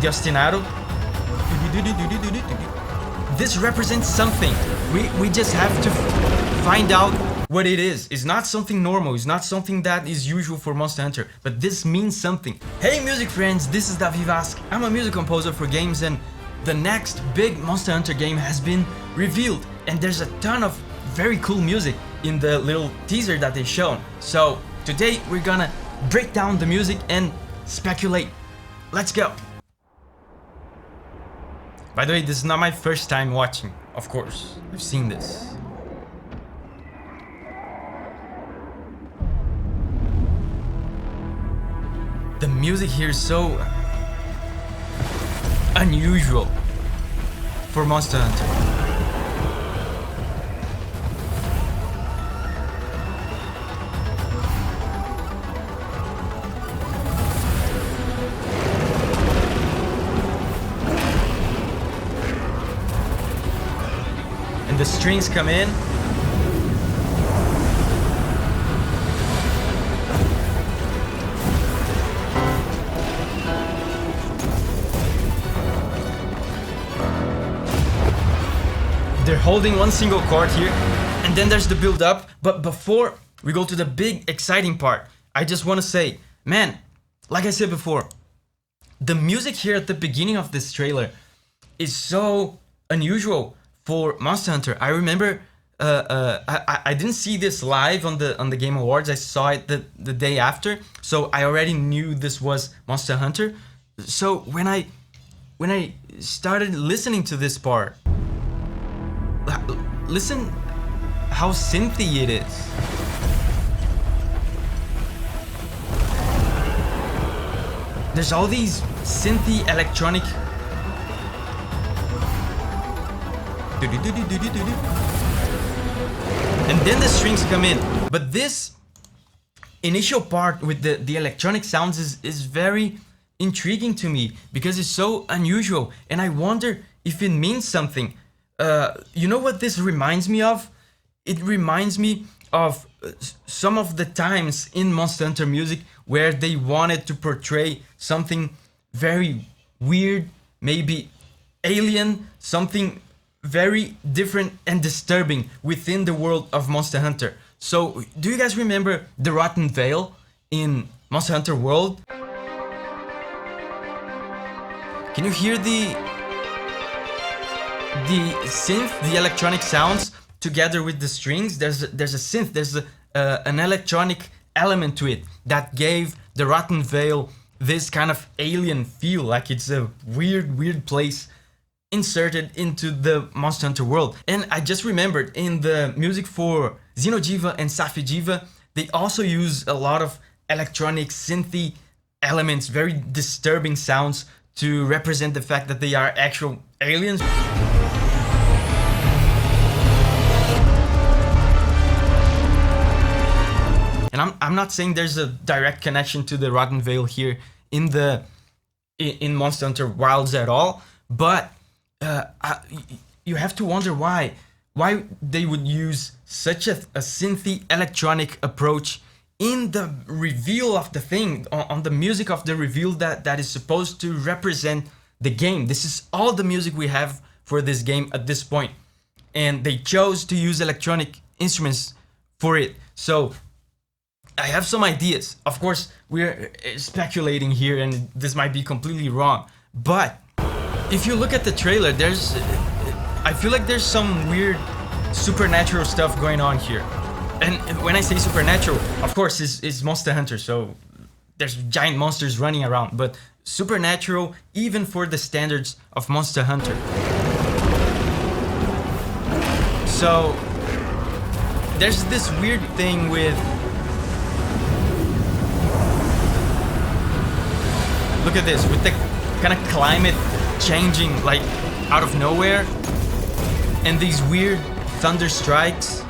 the ostinato. This represents something. We just have to find out what it is. It's not something normal. It's not something that is usual for Monster Hunter, but this means something. Hey music friends, this is Davi Vasc. I'm a music composer for games, and the next big Monster Hunter game has been revealed, and there's a ton of very cool music in the little teaser that they shown. So today we're gonna break down the music and speculate. Let's go. By the way, this is not my first time watching, of course. I've seen this. The music here is so unusual for Monster Hunter. And the strings come in. They're holding one single chord here, and then there's the build up. But before we go to the big exciting part, I just want to say, man, like I said before, the music here at the beginning of this trailer is so unusual for Monster Hunter. I remember I didn't see this live on the Game Awards. I saw it the day after, so I already knew this was Monster Hunter. So when I started listening to this part, listen how synthy it is. There's all these synthy electronic. And then the strings come in. But this initial part with the electronic sounds is very intriguing to me because it's so unusual, and I wonder if it means something. You know what this reminds me of? It reminds me of some of the times in Monster Hunter music where they wanted to portray something very weird, maybe alien, something very different and disturbing within the world of Monster Hunter. So, do you guys remember the Rotten Veil in Monster Hunter World? Can you hear the synth, the electronic sounds together with the strings? There's a synth, there's an electronic element to it that gave the Rotten Veil this kind of alien feel, like it's a weird place inserted into the Monster Hunter world. And I just remembered in the music for Xeno'jiiva and Safi'jiiva, they also use a lot of electronic synthy elements, very disturbing sounds to represent the fact that they are actual aliens. And I'm not saying there's a direct connection to the Rotten Veil here in Monster Hunter Wilds at all, but you have to wonder why they would use such a synthy electronic approach in the reveal of the thing, on the music of the reveal that is supposed to represent the game. This is all the music we have for this game at this point, and they chose to use electronic instruments for it. So I have some ideas. Of course, we're speculating here, and this might be completely wrong, but if you look at the trailer, I feel like there's some weird supernatural stuff going on here. And when I say supernatural, of course, it's Monster Hunter, so there's giant monsters running around, but supernatural even for the standards of Monster Hunter. So there's this weird thing with, look at this, with the kind of climate changing like out of nowhere, and these weird thunder strikes.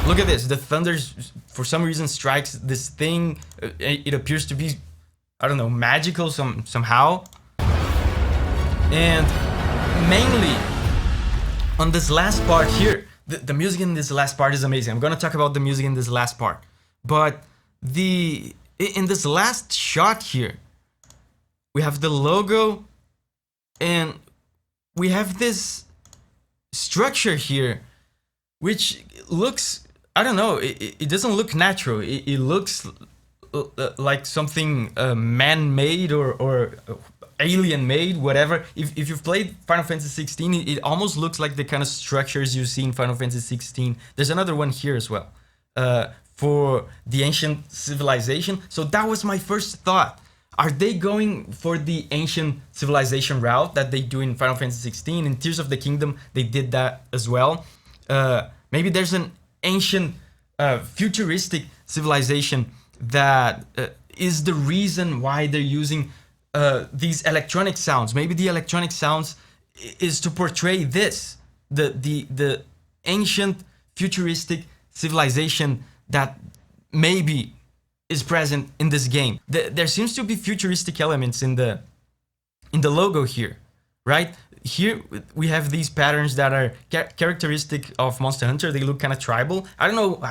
Look at this, the thunder for some reason strikes this thing. It appears to be, I don't know, magical somehow. And mainly on this last part here, the music in this last part is amazing. I'm gonna talk about the music in this last part, but in this last shot here, we have the logo And we have this structure here, which looks, I don't know, it doesn't look natural. It looks like something man-made or alien-made, whatever. If you've played Final Fantasy 16, it almost looks like the kind of structures you see in Final Fantasy 16. There's another one here as well, for the ancient civilization. So that was my first thought. Are they going for the ancient civilization route that they do in Final Fantasy 16? In Tears of the Kingdom, they did that as well. Maybe there's an ancient, futuristic civilization that is the reason why they're using these electronic sounds. Maybe the electronic sounds is to portray this, the ancient, futuristic civilization that maybe is present in this game. There seems to be futuristic elements in the logo here, right? Here we have these patterns that are characteristic of Monster Hunter. They look kind of tribal. I don't know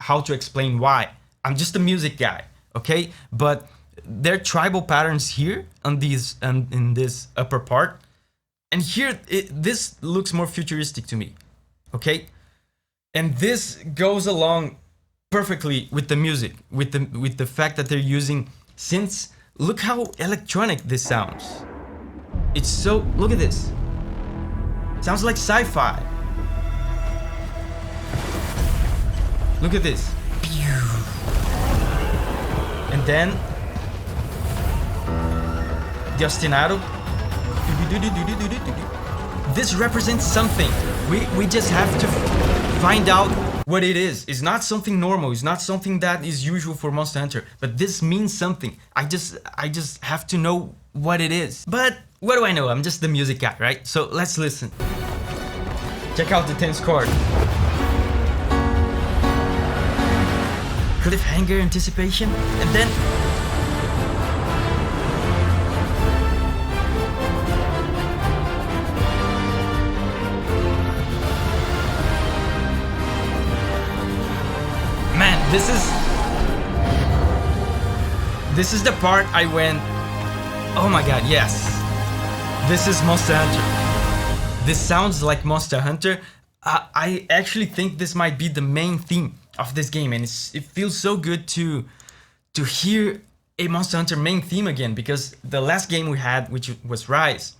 how to explain why. I'm just a music guy, okay? But there are tribal patterns here on these and in this upper part, and here this looks more futuristic to me, okay? And this goes along perfectly with the music, with the fact that they're using synths. Look how electronic this sounds. It's so, look at this. Sounds like sci-fi. Look at this. And then the ostinato. This represents something. We just have to find out what it is. It's not something normal. It's not something that is usual for Monster Hunter. But this means something. I just have to know what it is. But what do I know? I'm just the music guy, right? So let's listen. Check out the tense chord. Cliffhanger anticipation, and then man, this is the part I went, oh my god, yes, this is Monster Hunter. This sounds like Monster Hunter. I actually think this might be the main theme of this game, and it feels so good to hear a Monster Hunter main theme again, because the last game we had, which was Rise,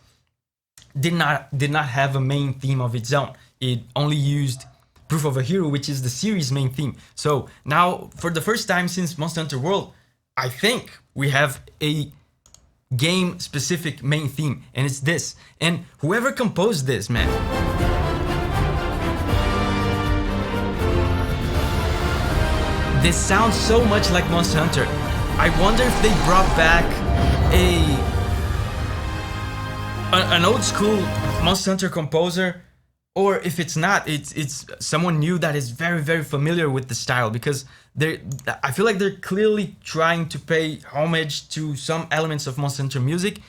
did not have a main theme of its own. It only used Proof of a Hero, which is the series main theme. So now, for the first time since Monster Hunter World, I think we have a game specific main theme, and it's this. And whoever composed this, man, this sounds so much like Monster Hunter. I wonder if they brought back an old school Monster Hunter composer, or if it's not, it's someone new that is very, very familiar with the style, because I feel like they're clearly trying to pay homage to some elements of Monster Hunter music,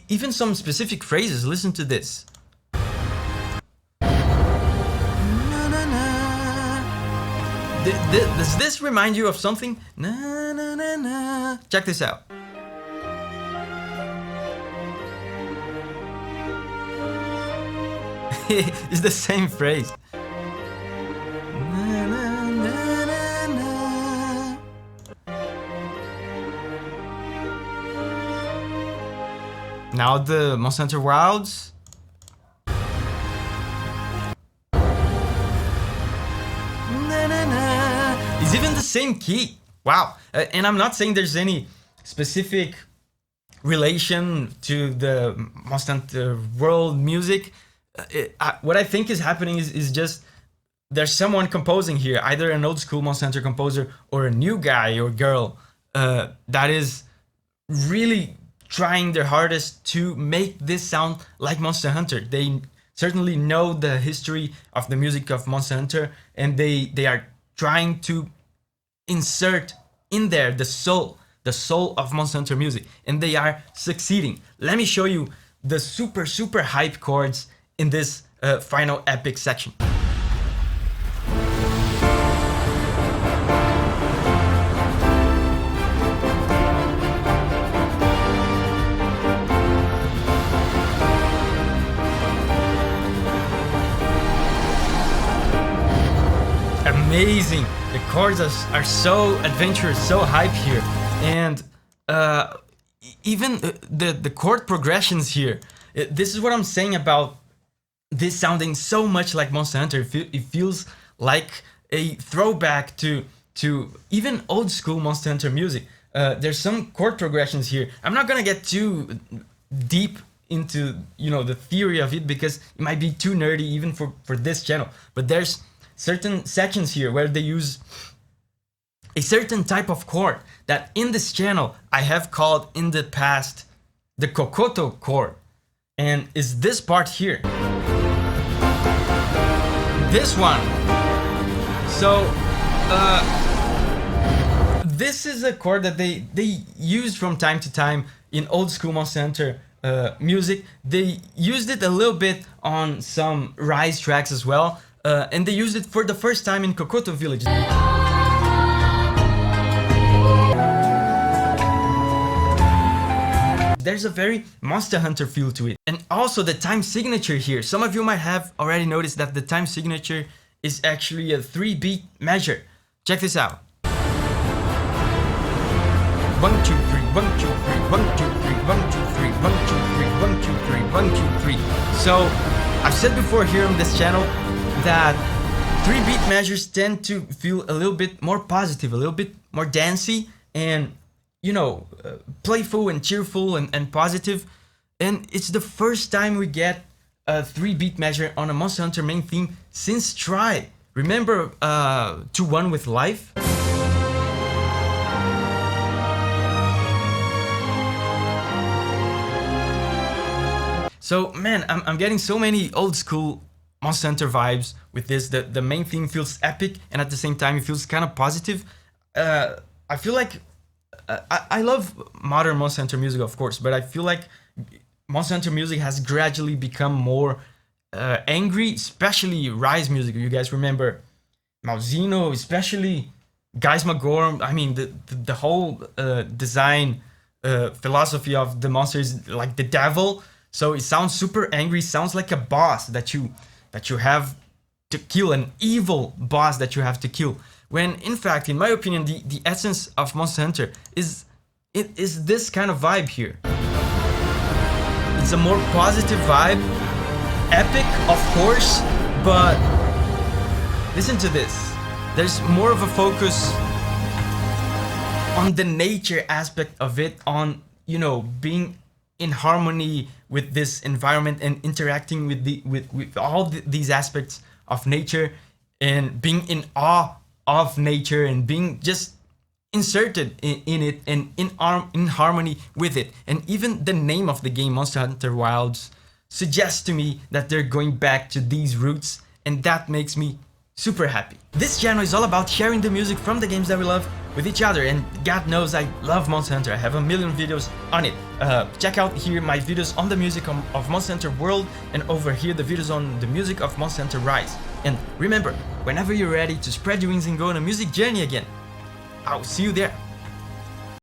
even some specific phrases. Listen to this. Does this remind you of something? Na, na, na, na. Check this out. It's the same phrase. Na, na, na, na, na. Now the Monster Hunter Wilds. It's even the same key. Wow. And I'm not saying there's any specific relation to the Monster Hunter World music. What I think is happening is just there's someone composing here, either an old school Monster Hunter composer or a new guy or girl that is really trying their hardest to make this sound like Monster Hunter. They certainly know the history of the music of Monster Hunter, and they are trying to insert in there the soul of Monster Hunter music, and they are succeeding. Let me show you the super hype chords in this final epic section. amazing. The chords are so adventurous, so hype here, and even the chord progressions here. This is what I'm saying about this sounding so much like Monster Hunter. It feels like a throwback to even old school Monster Hunter music. There's some chord progressions here. I'm not gonna get too deep into, you know, the theory of it because it might be too nerdy even for this channel. But there's certain sections here where they use a certain type of chord that in this channel I have called in the past the Kokoto chord, and is this part here, this one. So this is a chord that they use from time to time in old school Monster Hunter music. They used it a little bit on some Rise tracks as well, and they used it for the first time in Kokoto Village. There's a very Monster Hunter feel to it. And also the time signature here. Some of you might have already noticed that the time signature is actually a 3-beat measure. Check this out. 1, 2, 3, 1, 2, 3, 1, 2, 3, 1, 2, 3, 1, 2, 3, 1, 2, 3, 1, 2, 3. So I've said before here on this channel that 3-beat measures tend to feel a little bit more positive, a little bit more dancey, and you know, playful and cheerful and positive. And it's the first time we get a 3-beat measure on a Monster Hunter main theme since Try. Remember 2-1 with Life? So man, I'm getting so many old school Monster Hunter vibes with this. The main theme feels epic and at the same time it feels kind of positive. I feel like I love modern Monster Hunter music, of course, but I feel like Monster Hunter music has gradually become more angry, especially Rise music. You guys remember Malzeno, especially Guys Magor. I mean, the whole design philosophy of the monster is like the devil. So it sounds super angry. Sounds like a boss that you have to kill, an evil boss that you have to kill. When in fact, in my opinion, the essence of Monster Hunter is this kind of vibe here. It's a more positive vibe, epic of course, but listen to this. There's more of a focus on the nature aspect of it, on, you know, being in harmony with this environment and interacting with all these aspects of nature and being in awe of nature and being just inserted in it and in harmony with it. And even the name of the game, Monster Hunter Wilds, suggests to me that they're going back to these roots, and that makes me super happy. This channel is all about sharing the music from the games that we love with each other, and God knows I love Monster Hunter. I have a million videos on it. Check out here my videos on the music of Monster Hunter World, and over here the videos on the music of Monster Hunter Rise. And remember, whenever you're ready to spread your wings and go on a music journey again, I'll see you there.